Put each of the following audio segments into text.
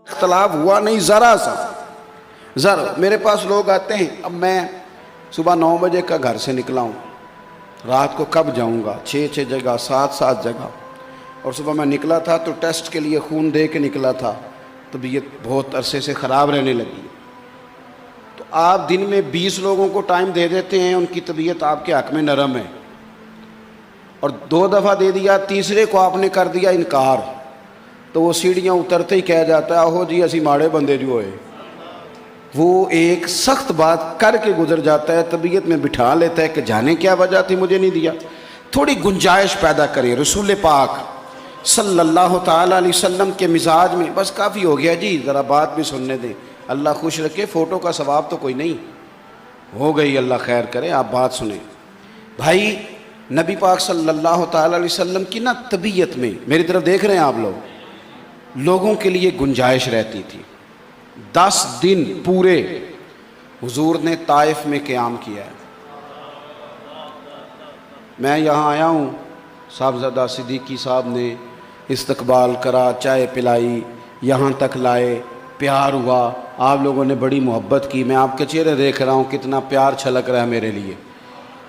اختلاف ہوا نہیں ذرا سا میرے پاس لوگ آتے ہیں، اب میں صبح 9 بجے کا گھر سے نکلا ہوں، رات کو کب جاؤں گا، 6 جگہ 7 جگہ، اور صبح میں نکلا تھا تو ٹیسٹ کے لیے خون دے کے نکلا تھا، طبیعت بہت عرصے سے خراب رہنے لگی۔ تو آپ دن میں 20 لوگوں کو ٹائم دے دیتے ہیں، ان کی طبیعت آپ کے حق میں نرم ہے، اور 2 دفعہ دے دیا، تیسرے کو آپ نے کر دیا انکار، تو وہ سیڑھیاں اترتے ہی کہہ جاتا ہے آہو جی اسی ماڑے بندے جو ہوئے۔ وہ ایک سخت بات کر کے گزر جاتا ہے، طبیعت میں بٹھا لیتا ہے کہ جانے کیا وجہ تھی مجھے نہیں دیا۔ تھوڑی گنجائش پیدا کریں رسول پاک صلی اللہ تعالیٰ علیہ وسلم کے مزاج میں۔ بس کافی ہو گیا جی، ذرا بات بھی سننے دیں، اللہ خوش رکھے، فوٹو کا ثواب تو کوئی نہیں ہو گئی، اللہ خیر کرے، آپ بات سنیں۔ بھائی نبی پاک صلی اللہ تعالیٰ علیہ وسلم کی نا طبیعت میں، میری طرف دیکھ رہے ہیں آپ لوگوں کے لیے گنجائش رہتی تھی۔ 10 دن پورے حضور نے طائف میں قیام کیا ہے۔ میں یہاں آیا ہوں، صاحبزادہ صدیقی صاحب نے استقبال کرا، چائے پلائی، یہاں تک لائے، پیار ہوا، آپ لوگوں نے بڑی محبت کی، میں آپ کے چہرے دیکھ رہا ہوں کتنا پیار چھلک رہا ہے میرے لیے،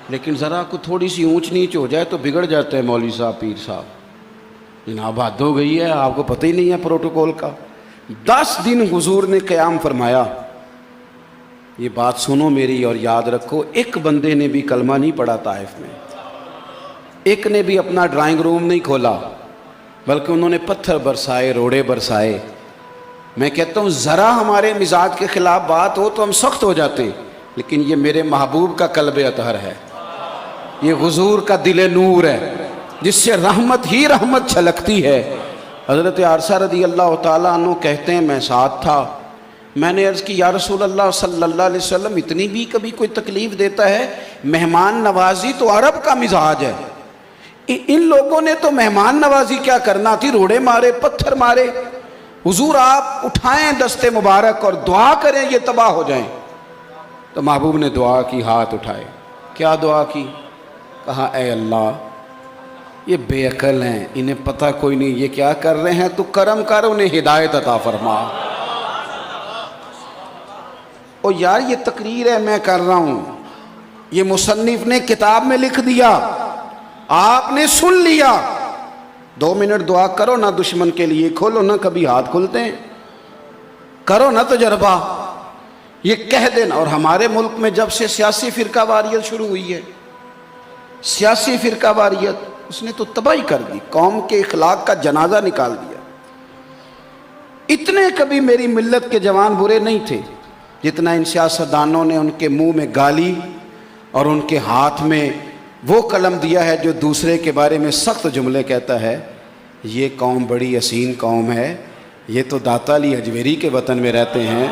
لیکن ذرا کو تھوڑی سی اونچ نیچ ہو جائے تو بگڑ جاتے ہیں مولوی صاحب، پیر صاحب، جناب حد ہو گئی ہے، آپ کو پتہ ہی نہیں ہے پروٹوکول کا۔ 10 دن حضور نے قیام فرمایا۔ یہ بات سنو میری اور یاد رکھو، ایک بندے نے بھی کلمہ نہیں پڑھا طائف میں، ایک نے بھی اپنا ڈرائنگ روم نہیں کھولا، بلکہ انہوں نے پتھر برسائے، روڑے برسائے۔ میں کہتا ہوں ذرا ہمارے مزاج کے خلاف بات ہو تو ہم سخت ہو جاتے، لیکن یہ میرے محبوب کا قلب اطہر ہے، یہ حضور کا دل نور ہے، جس سے رحمت ہی رحمت چھلکتی ہے۔ حضرت عرصہ رضی اللہ تعالیٰ عنہ کہتے ہیں میں ساتھ تھا، میں نے عرض کی یا رسول اللہ صلی اللہ علیہ وسلم اتنی بھی کبھی کوئی تکلیف دیتا ہے؟ مہمان نوازی تو عرب کا مزاج ہے، ان لوگوں نے تو مہمان نوازی کیا کرنا تھی، روڑے مارے، پتھر مارے۔ حضور آپ اٹھائیں دست مبارک اور دعا کریں یہ تباہ ہو جائیں۔ تو محبوب نے دعا کی، ہاتھ اٹھائے، کیا دعا کی؟ کہا اے اللہ یہ بے عقل ہیں، انہیں پتہ کوئی نہیں یہ کیا کر رہے ہیں، تو کرم کر انہیں ہدایت عطا فرما۔ او یار یہ تقریر ہے میں کر رہا ہوں، یہ مصنف نے کتاب میں لکھ دیا، آپ نے سن لیا، 2 منٹ دعا کرو نا دشمن کے لیے، کھولو نا کبھی ہاتھ کھلتے ہیں، کرو نا تجربہ، یہ کہہ دینا۔ اور ہمارے ملک میں جب سے سیاسی فرقہ واریت شروع ہوئی ہے، سیاسی فرقہ واریت، اس نے تو تباہی کر دی، قوم کے اخلاق کا جنازہ نکال دیا۔ اتنے کبھی میری ملت کے جوان برے نہیں تھے جتنا ان سیاستدانوں نے ان کے منہ میں گالی اور ان کے ہاتھ میں وہ قلم دیا ہے جو دوسرے کے بارے میں سخت جملے کہتا ہے۔ یہ قوم بڑی حسین قوم ہے، یہ تو داتا علی حجویری کے وطن میں رہتے ہیں،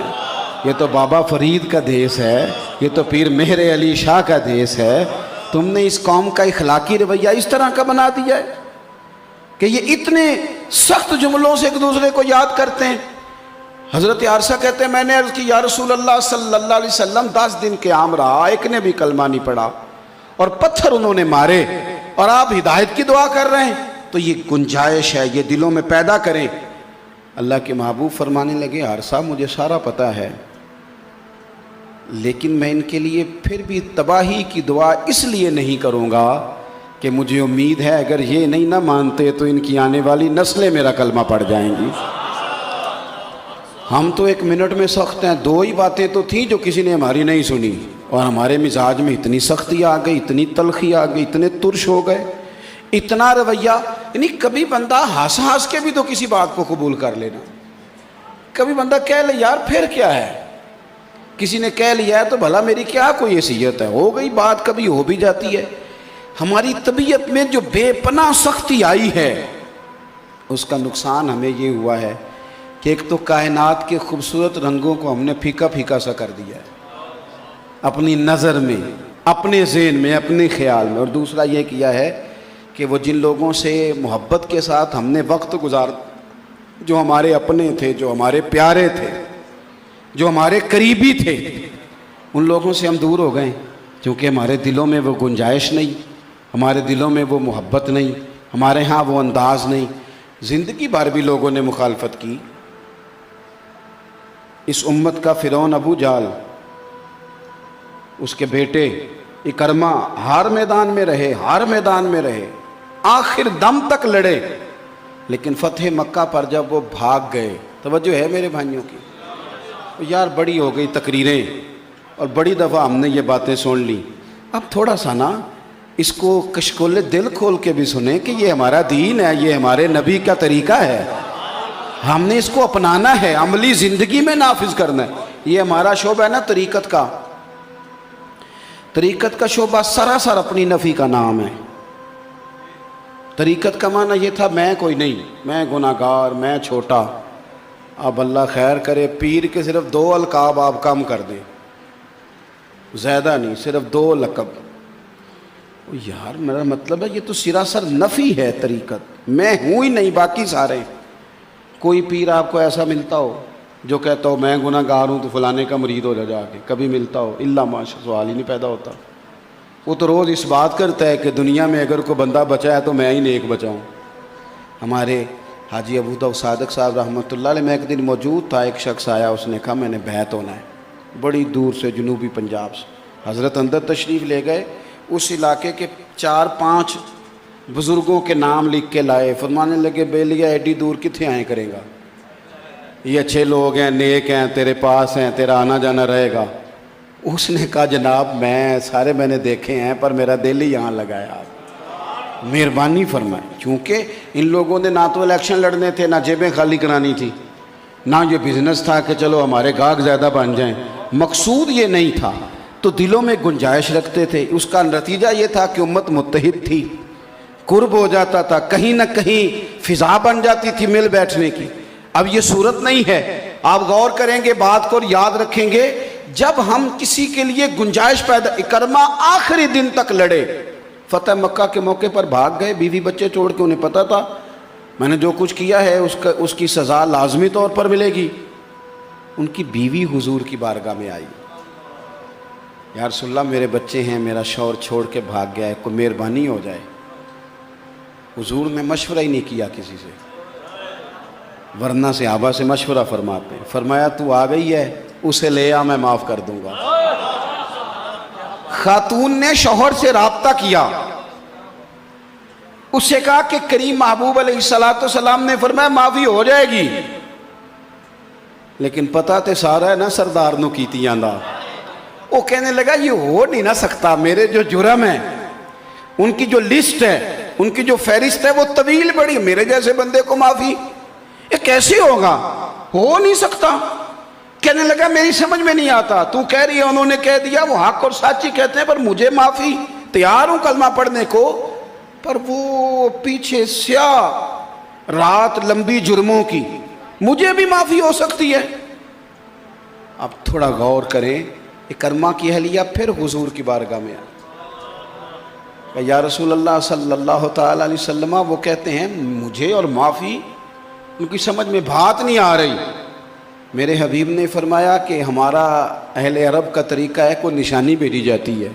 یہ تو بابا فرید کا دیس ہے، یہ تو پیر مہر علی شاہ کا دیس ہے، تم نے اس قوم کا اخلاقی رویہ اس طرح کا بنا دیا ہے کہ یہ اتنے سخت جملوں سے ایک دوسرے کو یاد کرتے ہیں۔ حضرت عرصہ کہتے ہیں میں نے عرض کی یا رسول اللہ صلی اللہ علیہ وسلم 10 دن قیام رہا، ایک نے بھی کلمہ نہیں پڑھا، اور پتھر انہوں نے مارے، اور آپ ہدایت کی دعا کر رہے ہیں۔ تو یہ گنجائش ہے، یہ دلوں میں پیدا کریں۔ اللہ کے محبوب فرمانے لگے عرصہ مجھے سارا پتہ ہے، لیکن میں ان کے لیے پھر بھی تباہی کی دعا اس لیے نہیں کروں گا کہ مجھے امید ہے اگر یہ نہیں نہ مانتے تو ان کی آنے والی نسلیں میرا کلمہ پڑھ جائیں گی۔ ہم تو 1 منٹ میں سخت ہیں، 2 ہی باتیں تو تھیں جو کسی نے ہماری نہیں سنی، اور ہمارے مزاج میں اتنی سختی آ گئی، اتنی تلخی آ گئی، اتنے ترش ہو گئے، اتنا رویہ، یعنی کبھی بندہ ہنس ہنس کے بھی تو کسی بات کو قبول کر لینا، کبھی بندہ کہہ لے یار پھر کیا ہے، کسی نے کہہ لیا ہے تو بھلا میری کیا کوئی حیثیت ہے، ہو گئی بات، کبھی ہو بھی جاتی ہے۔ ہماری طبیعت میں جو بے پناہ سختی آئی ہے اس کا نقصان ہمیں یہ ہوا ہے کہ ایک تو کائنات کے خوبصورت رنگوں کو ہم نے پھیکا پھیکا سا کر دیا ہے اپنی نظر میں، اپنے ذہن میں، اپنے خیال میں، اور دوسرا یہ کیا ہے کہ وہ جن لوگوں سے محبت کے ساتھ ہم نے وقت گزار، جو ہمارے اپنے تھے، جو ہمارے پیارے تھے، جو ہمارے قریبی تھے، ان لوگوں سے ہم دور ہو گئے کیونکہ ہمارے دلوں میں وہ گنجائش نہیں، ہمارے دلوں میں وہ محبت نہیں، ہمارے ہاں وہ انداز نہیں۔ زندگی بھر بھی لوگوں نے مخالفت کی، اس امت کا فرعون ابو جہل، اس کے بیٹے اکرما ہر میدان میں رہے، ہر میدان میں رہے، آخر دم تک لڑے، لیکن فتح مکہ پر جب وہ بھاگ گئے، توجہ ہے میرے بھائیوں کی، یار بڑی ہو گئی تقریریں اور بڑی دفعہ ہم نے یہ باتیں سن لی، اب تھوڑا سا نا اس کو کشکول دل کھول کے بھی سنیں کہ یہ ہمارا دین ہے، یہ ہمارے نبی کا طریقہ ہے، ہم نے اس کو اپنانا ہے، عملی زندگی میں نافذ کرنا ہے۔ یہ ہمارا شعبہ ہے نا طریقت کا، طریقت کا شعبہ سراسر اپنی نفی کا نام ہے۔ طریقت کا معنی یہ تھا میں کوئی نہیں، میں گناہگار، میں چھوٹا، اب اللہ خیر کرے پیر کے صرف 2 القاب آپ کم کر دیں، زیادہ نہیں، صرف 2 لقب۔ یار میرا مطلب ہے یہ تو سراسر نفی ہے طریقت، میں ہوں ہی نہیں باقی سارے۔ کوئی پیر آپ کو ایسا ملتا ہو جو کہتا ہو میں گناہگار ہوں تو فلانے کا مرید ہو جا کے، کبھی ملتا ہو؟ الا ماشاء، سوال ہی نہیں پیدا ہوتا۔ وہ تو روز اس بات کرتا ہے کہ دنیا میں اگر کوئی بندہ بچا ہے تو میں ہی نیک بچاؤں۔ ہمارے حاجی ابو داؤد صادق صاحب رحمۃ اللہ علیہ میں ایک دن موجود تھا، ایک شخص آیا، اس نے کہا میں نے بیعت ہونا ہے، بڑی دور سے جنوبی پنجاب سے۔ حضرت اندر تشریف لے گئے، اس علاقے کے 4-5 بزرگوں کے نام لکھ کے لائے، فرمانے لگے بے لیا ایڈی دور کتنے آئے کرے گا، یہ اچھے لوگ ہیں، نیک ہیں، تیرے پاس ہیں، تیرا آنا جانا رہے گا۔ اس نے کہا جناب میں سارے میں نے دیکھے ہیں پر میرا دل ہی یہاں لگا ہے، آپ مہربانی فرمائیں، چونکہ ان لوگوں نے نہ تو الیکشن لڑنے تھے، نہ جیبیں خالی کرانی تھی، نہ یہ بزنس تھا کہ چلو ہمارے گاہک زیادہ بن جائیں، مقصود یہ نہیں تھا، تو دلوں میں گنجائش رکھتے تھے۔ اس کا نتیجہ یہ تھا کہ امت متحد تھی، قرب ہو جاتا تھا، کہیں نہ کہیں فضا بن جاتی تھی مل بیٹھنے کی۔ اب یہ صورت نہیں ہے، آپ غور کریں گے بات کو اور یاد رکھیں گے، جب ہم کسی کے لیے گنجائش پیدا، اکرما آخری دن تک لڑے، فتح مکہ کے موقع پر بھاگ گئے، بیوی بچے چھوڑ کے، انہیں پتا تھا میں نے جو کچھ کیا ہے اس کی سزا لازمی طور پر ملے گی۔ ان کی بیوی حضور کی بارگاہ میں آئی، یا رسول اللہ میرے بچے ہیں، میرا شوہر چھوڑ کے بھاگ گیا ہے، کوئی مہربانی ہو جائے۔ حضور نے مشورہ ہی نہیں کیا کسی سے، ورنہ صحابہ سے مشورہ فرماتے ہیں، فرمایا تو آ گئی ہے اسے لے آ، میں معاف کر دوں گا۔ خاتون نے شوہر سے رابطہ کیا، اس سے کہا کہ کریم محبوب علیہ السلام نے فرمایا معافی ہو جائے گی، لیکن پتہ تے سارا ہے نا سردار نو کیتی آندا۔ وہ کہنے لگا یہ ہو نہیں نہ سکتا، میرے جو جرم ہیں، ان کی جو لسٹ ہے، ان کی جو فہرست ہے وہ طویل بڑی، میرے جیسے بندے کو معافی یہ کیسے ہوگا، ہو نہیں سکتا۔ کہنے لگا میری سمجھ میں نہیں آتا، تو کہہ رہی ہے، انہوں نے کہہ دیا، وہ حق اور سچی کہتے ہیں، پر مجھے معافی، تیار ہوں کلمہ پڑھنے کو، پر وہ پیچھے سیاہ رات لمبی جرموں کی، مجھے بھی معافی ہو سکتی ہے۔ اب تھوڑا غور کریں، اکرما کی اہلیہ پھر حضور کی بارگاہ میں آئی، یا رسول اللہ صلی اللہ تعالی علیہ وسلم، وہ کہتے ہیں مجھے اور معافی، ان کی سمجھ میں بات نہیں آ رہی۔ میرے حبیب نے فرمایا کہ ہمارا اہل عرب کا طریقہ ہے، کوئی نشانی بھیجی جاتی ہے،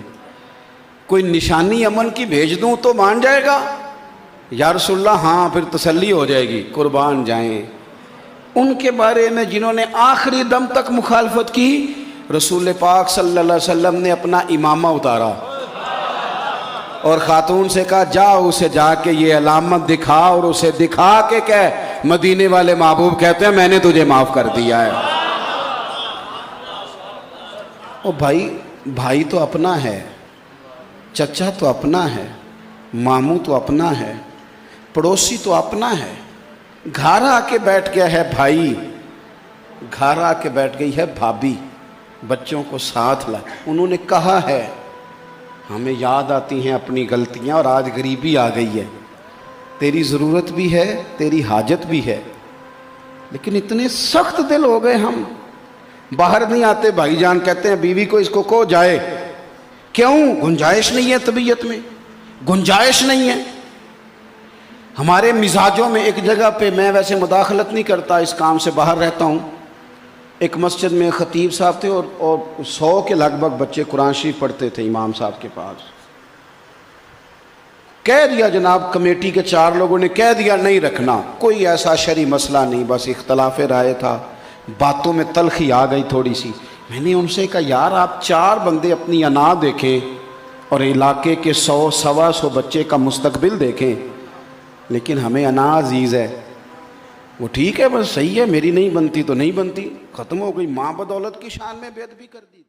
کوئی نشانی امن کی بھیج دوں تو مان جائے گا؟ یا رسول اللہ ہاں، پھر تسلی ہو جائے گی، قربان جائیں۔ ان کے بارے میں جنہوں نے آخری دم تک مخالفت کی، رسول پاک صلی اللہ علیہ وسلم نے اپنا امامہ اتارا اور خاتون سے کہا جا اسے جا کے یہ علامت دکھا، اور اسے دکھا کے کہہ مدینے والے محبوب کہتے ہیں میں نے تجھے معاف کر دیا ہے۔ او بھائی تو اپنا ہے، چچا تو اپنا ہے، ماموں تو اپنا ہے، پڑوسی تو اپنا ہے، گھر آ کے بیٹھ گیا ہے بھائی، گھر آ کے بیٹھ گئی ہے بھابھی، بچوں کو ساتھ لا، انہوں نے کہا ہے، ہمیں یاد آتی ہیں اپنی غلطیاں، اور آج غریبی آ گئی ہے، تیری ضرورت بھی ہے، تیری حاجت بھی ہے، لیکن اتنے سخت دل ہو گئے ہم، باہر نہیں آتے۔ بھائی جان کہتے ہیں بیوی کو اس کو کہو جائے، کیوں؟ گنجائش نہیں ہے طبیعت میں، گنجائش نہیں ہے ہمارے مزاجوں میں۔ ایک جگہ پہ، میں ویسے مداخلت نہیں کرتا، اس کام سے باہر رہتا ہوں، ایک مسجد میں خطیب صاحب تھے اور 100 کے لگ بھگ بچے قرآن شریف پڑھتے تھے امام صاحب کے پاس۔ کہہ دیا جناب کمیٹی کے 4 لوگوں نے کہہ دیا نہیں رکھنا، کوئی ایسا شرعی مسئلہ نہیں، بس اختلاف رائے تھا، باتوں میں تلخی آ گئی تھوڑی سی. میں نے ان سے کہا یار آپ 4 بندے اپنی انا دیکھیں اور علاقے کے 100-125 بچے کا مستقبل دیکھیں، لیکن ہمیں انا عزیز ہے. وہ ٹھیک ہے بس صحیح ہے، میری نہیں بنتی تو نہیں بنتی، ختم ہو گئی. ماں بدولت کی شان میں بے ادبی کر دی.